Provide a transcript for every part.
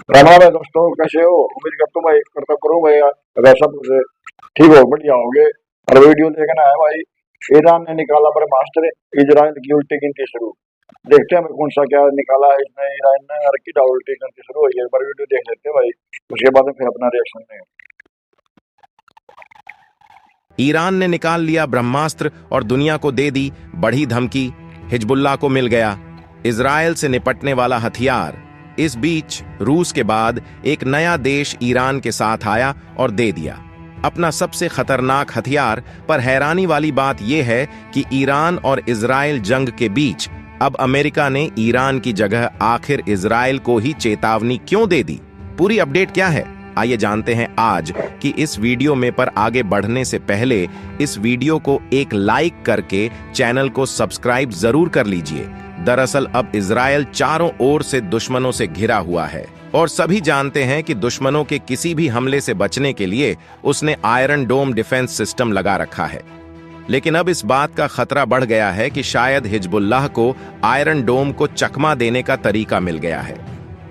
राम राम है दोस्तों, कैसे हो? उम्मीद करता हूँ भाई, करता करूँ भाई, अगर सब ठीक हो बढ़िया होगे। और वीडियो देखना है भाई। ईरान ने निकाला ब्रह्मास्त्र, इजराइल की उल्टी गिनती शुरू। देखते हैं भाई कौन सा क्या निकाला है इसने ईरान ने और की उल्टी गिनती शुरू हुई है। एक बार वीडियो देख लेते हैं भाई, उसके बाद में फिर अपना रिएक्शन दें। ईरान ने निकाल लिया ब्रह्मास्त्र और दुनिया को दे दी बड़ी धमकी। हिजबुल्लाह को मिल गया इजराइल से निपटने वाला हथियार। इस बीच रूस के बाद एक नया देश ईरान के साथ आया और दे दिया अपना सबसे खतरनाक हथियार। पर हैरानी वाली बात यह है कि ईरान और इजराइल जंग के बीच अब अमेरिका ने ईरान की जगह आखिर इजराइल को ही चेतावनी क्यों दे दी? पूरी अपडेट क्या है, आइए जानते हैं आज कि इस वीडियो में। पर आगे बढ़ने से पहले इस वीडियो को एक लाइक करके चैनल को सब्सक्राइब जरूर कर लीजिए। दरअसल अब इजराइल चारों ओर से दुश्मनों से घिरा हुआ है और सभी जानते हैं कि दुश्मनों के किसी भी हमले से बचने के लिए उसने आयरन डोम डिफेंस सिस्टम लगा रखा है। लेकिन अब इस बात का खतरा बढ़ गया है कि शायद हिजबुल्लाह को आयरन डोम को चकमा देने का तरीका मिल गया है।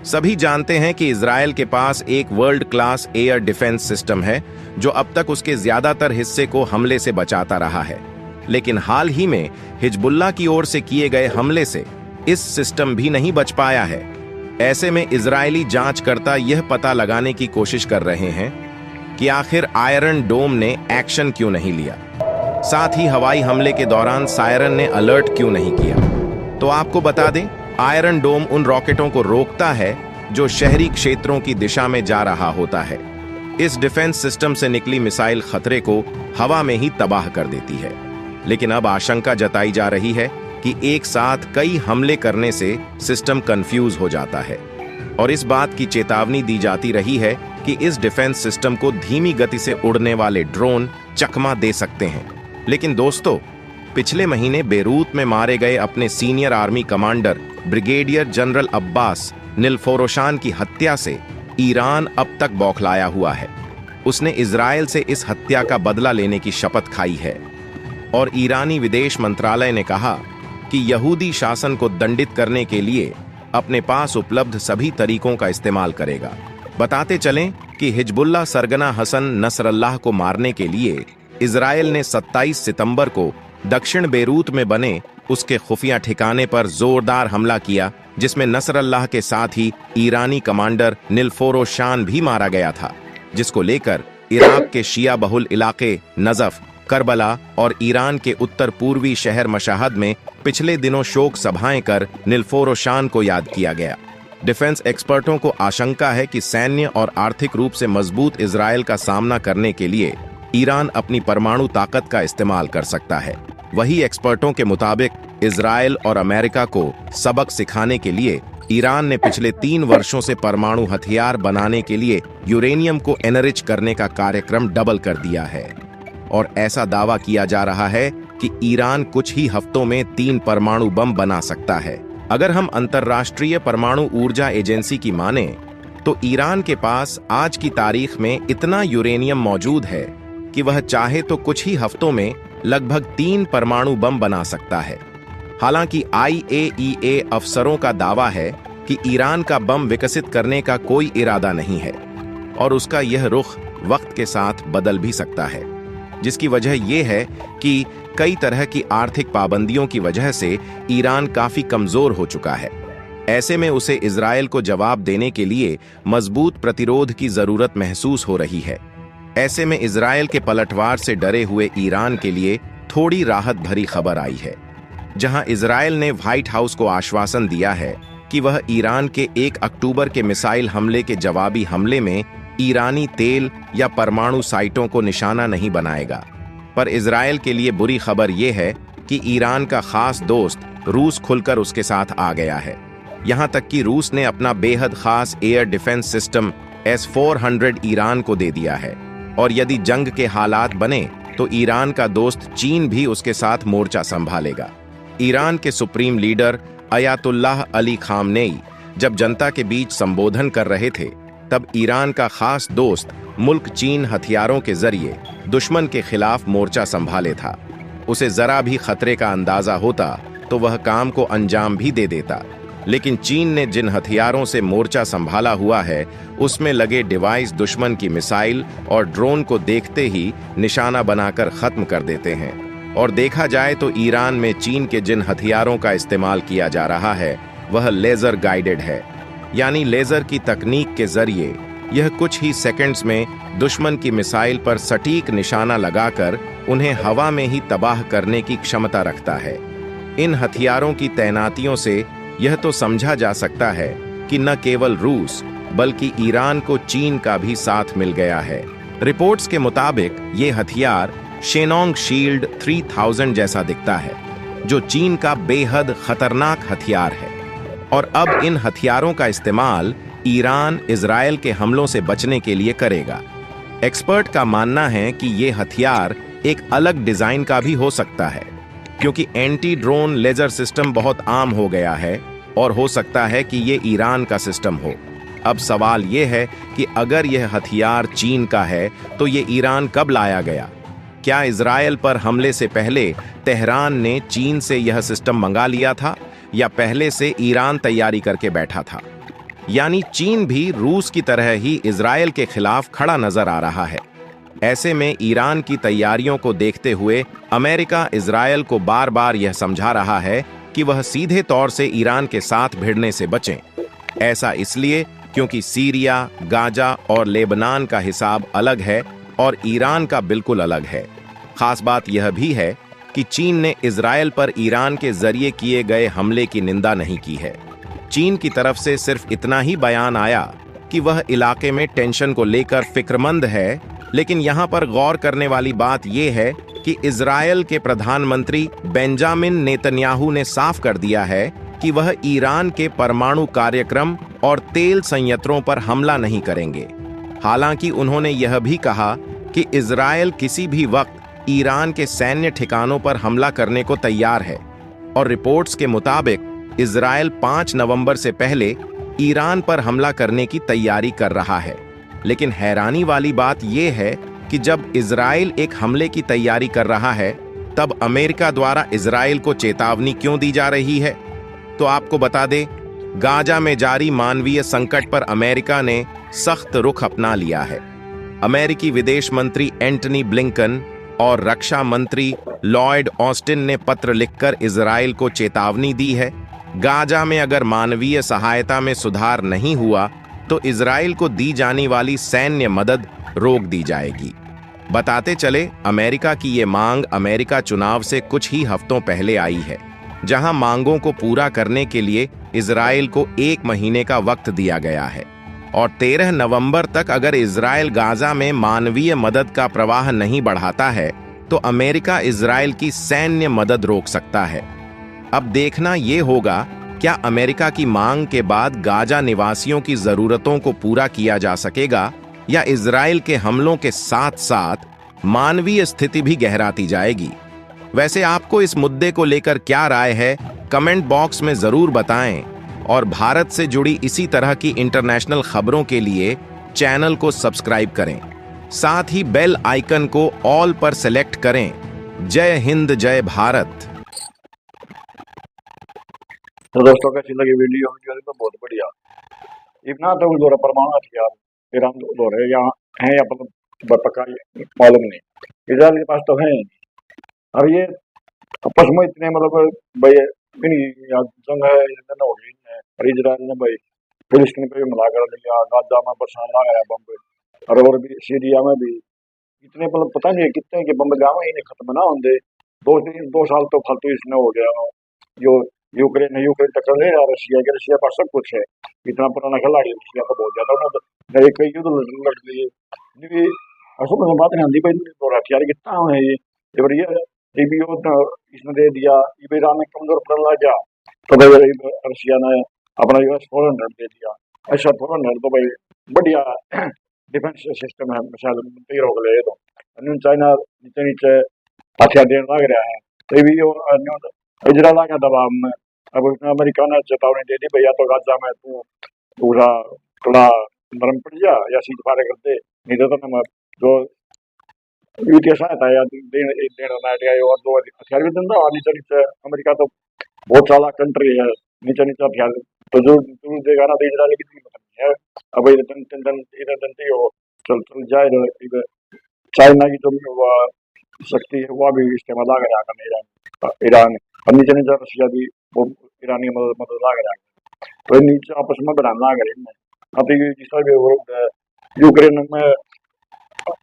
सभी जानते हैं कि इजराइल के पास एक world class air defence system है जो अब तक उसके ज्यादातर हिस्से को हमले से बचाता रहा है। लेकिन हाल ही में हिजबुल्लाह की ओर से किए गए हमले से इस सिस्टम भी नहीं बच पाया है। ऐसे में इजरायली जांचकर्ता यह पता लगाने की कोशिश कर रहे हैं कि आखिर आयरन डोम ने एक्शन क्यों नहीं लिया, साथ ही हवाई हमले के दौरान सायरन ने अलर्ट क्यों नहीं किया। तो आपको बता दें, आयरन डोम उन रॉकेटों को रोकता है जो शहरी क्षेत्रों की दिशा में जा रहा होता है। इस डिफेंस सिस्टम से निकली मिसाइल खतरे को हवा में ही तबाह कर देती है। लेकिन अब आशंका जताई जा रही है कि एक साथ कई हमले करने से सिस्टम कंफ्यूज हो जाता है और इस बात की चेतावनी दी जाती रही है कि इस डिफेंस सिस्टम को धीमी गति से उड़ने वाले ड्रोन चकमा दे सकते हैं। लेकिन दोस्तों, पिछले महीने बेरूत में मारे गए अपने senior army commander brigadier general Abbas Nilforoushan की हत्या से ईरान अब तक बौखलाया हुआ है। उसने इजराइल से इस हत्या का बदला लेने की शपथ खाई है और ईरानी विदेश मंत्रालय ने कहा कि यहूदी शासन को दंडित करने के लिए अपने पास उपलब्ध सभी तरीकों का इस्तेमाल करेगा। बताते चलें कि हिजबुल्लाह सरगना हसन नसरल्लाह को मारने के लिए इजराइल ने 27 सितंबर को दक्षिण बेरूत में बने उसके खुफिया ठिकाने पर जोरदार हमला किया, जिसमें नसरल्लाह के साथ ही ईरानी कमांडर निलफोरोशान भी मारा गया था, जिसको लेकर इराक के शिया बहुल इलाके नजफ, करबला और ईरान के उत्तर पूर्वी शहर मशाहद में पिछले दिनों शोक सभाएं कर निलफोरोशान को याद किया गया। डिफेंस एक्सपर्टों को आशंका है कि सैन्य और आर्थिक रूप से मजबूत इजराइल का सामना करने के लिए ईरान अपनी परमाणु ताकत का इस्तेमाल कर सकता है। वही एक्सपर्टों के मुताबिक इजराइल और अमेरिका को सबक सिखाने के लिए ईरान ने पिछले 3 वर्षों से परमाणु हथियार बनाने के लिए यूरेनियम को एनरिच करने का कार्यक्रम डबल कर दिया है और ऐसा दावा किया जा रहा है कि ईरान कुछ ही हफ्तों में 3 परमाणु बम बना सकता है। अगर हम अंतर्राष्ट्रीय परमाणु ऊर्जा एजेंसी की माने तो ईरान के पास आज की तारीख में इतना यूरेनियम मौजूद है कि वह चाहे तो कुछ ही हफ्तों में लगभग 3 परमाणु बम बना सकता है। हालांकि IAEA अफसरों का दावा है कि ईरान का बम विकसित करने का कोई इरादा नहीं है और उसका यह रुख वक्त के साथ बदल भी सकता है, जिसकी वजह यह है कि कई तरह की आर्थिक पाबंदियों की वजह से ईरान काफी कमजोर हो चुका है। ऐसे में उसे इजराइल को जवाब देने के लिए मजबूत प्रतिरोध की जरूरत महसूस हो रही है। ऐसे में इजराइल के पलटवार से डरे हुए ईरान के लिए थोड़ी राहत भरी खबर आई है, जहां इजराइल ने व्हाइट हाउस को आश्वासन दिया है कि वह ईरान के 1 अक्टूबर के मिसाइल हमले के जवाबी हमले में ईरानी तेल या परमाणु साइटों को निशाना नहीं बनाएगा। पर इजराइल के लिए बुरी खबर यह है कि ईरान का खास दोस्त रूस खुलकर उसके साथ आ गया है। यहां तक कि रूस ने अपना बेहद खास air defence system S-400 Iran को दे दिया है और यदि जंग के हालात बने तो ईरान का दोस्त चीन भी उसके साथ मोर्चा संभालेगा। ईरान के supreme leader Ayatollah Ali Khamenei जब जनता के बीच संबोधन कर रहे थे, तब ईरान का खास दोस्त मुल्क चीन हथियारों के जरिए दुश्मन के खिलाफ मोर्चा संभाले था। उसे जरा भी खतरे का अंदाजा होता तो वह काम को अंजाम भी दे देता। लेकिन चीन ने जिन हथियारों से मोर्चा संभाला हुआ है उसमें लगे डिवाइस दुश्मन की मिसाइल और ड्रोन को देखते ही निशाना बनाकर खत्म कर देते हैं। और देखा जाए तो ईरान में चीन के जिन हथियारों का इस्तेमाल किया जा रहा है वह लेजर गाइडेड है, यानी लेजर की तकनीक के जरिए यह कुछ ही सेकंड्स में दुश्मन की मिसाइल पर सटीक निशाना लगाकर उन्हें हवा में ही तबाह करने की क्षमता रखता है। इन हथियारों की तैनातियों से यह तो समझा जा सकता है कि न केवल रूस बल्कि ईरान को चीन का भी साथ मिल गया है। रिपोर्ट्स के मुताबिक ये हथियार शेनोंग शील्ड 3000 जैसा दिखता है, जो चीन का बेहद खतरनाक हथियार है। और अब इन हथियारों का इस्तेमाल ईरान इजराइल के हमलों से बचने के लिए करेगा। एक्सपर्ट का मानना है कि ये हथियार एक अलग डिजाइन का भी हो सकता है, क्योंकि एंटी ड्रोन लेजर सिस्टम बहुत आम हो गया है और हो सकता है कि ये ईरान का सिस्टम हो। अब सवाल ये है कि अगर यह हथियार चीन का है तो ये ईरान कब लाया गया? क्या इजराइल पर हमले से पहले तेहरान ने चीन से यह सिस्टम मंगा लिया था या पहले से ईरान तैयारी करके बैठा था? यानी चीन भी रूस की तरह ही इजराइल के खिलाफ खड़ा नजर आ रहा है। ऐसे में ईरान की तैयारियों को देखते हुए अमेरिका इजराइल को बार बार यह समझा रहा है कि वह सीधे तौर से ईरान के साथ भिड़ने से बचें। ऐसा इसलिए क्योंकि सीरिया, गाजा और लेबनान का हिसाब अलग है और ईरान का बिल्कुल अलग है। खास बात यह भी है कि चीन ने इजराइल पर ईरान के जरिए किए गए हमले की निंदा नहीं की है। चीन की तरफ से सिर्फ इतना ही बयान आया कि वह इलाके में टेंशन को लेकर फिक्रमंद है, लेकिन यहां पर गौर करने वाली बात यह है कि इजराइल के प्रधानमंत्री बेंजामिन नेतन्याहू ने साफ कर दिया है कि वह ईरान के परमाणु कार्यक्रम और तेल संयंत्रों पर हमला नहीं करेंगे। हालांकि उन्होंने यह भी कहा कि इजराइल किसी भी वक्त ईरान के सैन्य ठिकानों पर हमला करने को तैयार है। और रिपोर्ट्स के मुताबिक इजराइल 5 नवंबर से पहले ईरान पर हमला करने की तैयारी कर रहा है। लेकिन हैरानी वाली बात यह है कि जब इजराइल एक हमले की तैयारी कर रहा है तब अमेरिका द्वारा इजराइल को चेतावनी क्यों दी जा रही है? तो आपको बता दें, गाजा में जारी मानवीय संकट पर अमेरिका ने सख्त रुख अपना लिया है। अमेरिकी विदेश मंत्री एंटनी ब्लिंकन और रक्षा मंत्री लॉयड ऑस्टिन ने पत्र लिखकर इजराइल को चेतावनी दी है। गाजा में अगर मानवीय सहायता में सुधार नहीं हुआ तो इजराइल को दी जाने वाली सैन्य मदद रोक दी जाएगी। बताते चले, अमेरिका की ये मांग अमेरिका चुनाव से कुछ ही हफ्तों पहले आई है, जहां मांगों को पूरा करने के लिए इजराइल को 1 महीने का वक्त दिया गया है। और 13 नवंबर तक अगर इजराइल गाजा में मानवीय मदद का प्रवाह नहीं बढ़ाता है तो अमेरिका इजराइल की सैन्य मदद रोक सकता है। अब देखना यह होगा, क्या अमेरिका की मांग के बाद गाजा निवासियों की जरूरतों को पूरा किया जा सकेगा या इजराइल के हमलों के साथ साथ मानवीय स्थिति भी गहराती जाएगी। वैसे आपको इस मुद्दे को लेकर क्या राय है, कमेंट बॉक्स में जरूर बताएं। और भारत से जुड़ी इसी तरह की इंटरनेशनल खबरों के लिए चैनल को सब्सक्राइब करें, साथ ही बेल आइकन को ऑल पर सेलेक्ट करें। जय हिंद, जय भारत। तो दोस्तों कैसी लगी वीडियो? तो बहुत बढ़िया। इतना तो उस दौरा परमाणु हथियार ईरान दौरे यहाँ है या पक्का मालूम नहीं, इजराइल के पास तो है। अब ये आपस में इतने मतलब भाई जंग है हो गई है और इजराइल ने भाई फिलिस्तीन पे भी हमला कर लिया, गाजा में बरसात लगाया बम, और भी सीरिया में भी इतने मतलब पता नहीं कितने के बम गाँव ही नहीं खत्म ना होंगे। 2 साल तो फालतू इसने हो गया। जो यूक्रेन टक्कर ले रहा रशिया के, रशिया पर सब कुछ है, इतना पुराना खिलाड़ी रशिया तो बहुत ज्यादा उन्होंने कई युद्ध लड़ लिए। असो में बात नहीं आती भाई तो हथियार कितना है ये बढ़िया इसने दे दिया, ईरान ने कमजोर पड़ने लग गया तो भाई रशिया ने अपना US-400 दे दिया। अच्छा 400 तो भाई बढ़िया डिफेंस सिस्टम है, मिसाइल तैयार हो गए तो चाइना नीचे नीचे हथियार देने लग रहा है। तो भी इजराइल आ गया दबाव में। अब अमेरिका ने चेतावनी दे दी भैया तो गाजा में तू पूरा थोड़ा नरम पड़ जा या सीज फारे कर दे, नहीं तो जो वित्तीय सहायता या और 2 हथियार भी देता। और नीचे नीचे अमेरिका तो बहुत सारा कंट्री है, नीचे नीचे हथियार तो जो देगा ना, तो इजराइल की मतलब नहीं है। अब इधर इधर तन हो, चल चल जाए इधर चाइना की जो वो शक्ति है वो भी इस्तेमाल आ गया करने ईरान और नीचे नीचे रशिया भी वो ईरानी मदद आ गया, तो नीचे आपस में बनाना आ गया। अभी जिस भी वो यूक्रेन में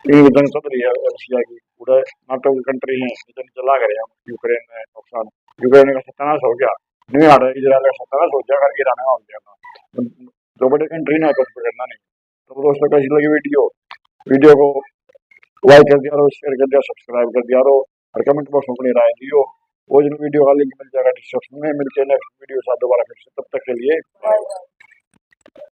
जंग चल रही है रशिया की, पूरा नाटो की कंट्री है, नीचे नीचे ला गए हम यूक्रेन में नुकसान, यूक्रेन का सत्यानाश हो गया, नहीं आ रहा इजराइल का सत्यानाश हो गया करके ईरान में हो गया। जो बड़े कंट्री ना कुछ करना नहीं। तो दोस्तों कैसी लगी वीडियो, वीडियो को लाइक कर दिया, शेयर कर दिया, सब्सक्राइब कर दिया और कमेंट बॉक्स में अपनी राय दियो। वो जो वीडियो का लिंक मिल जाएगा डिस्क्रिप्शन में। मिलते हैं नेक्स्ट वीडियो साथ दोबारा फिर से, तब तक के लिए बाय बाय।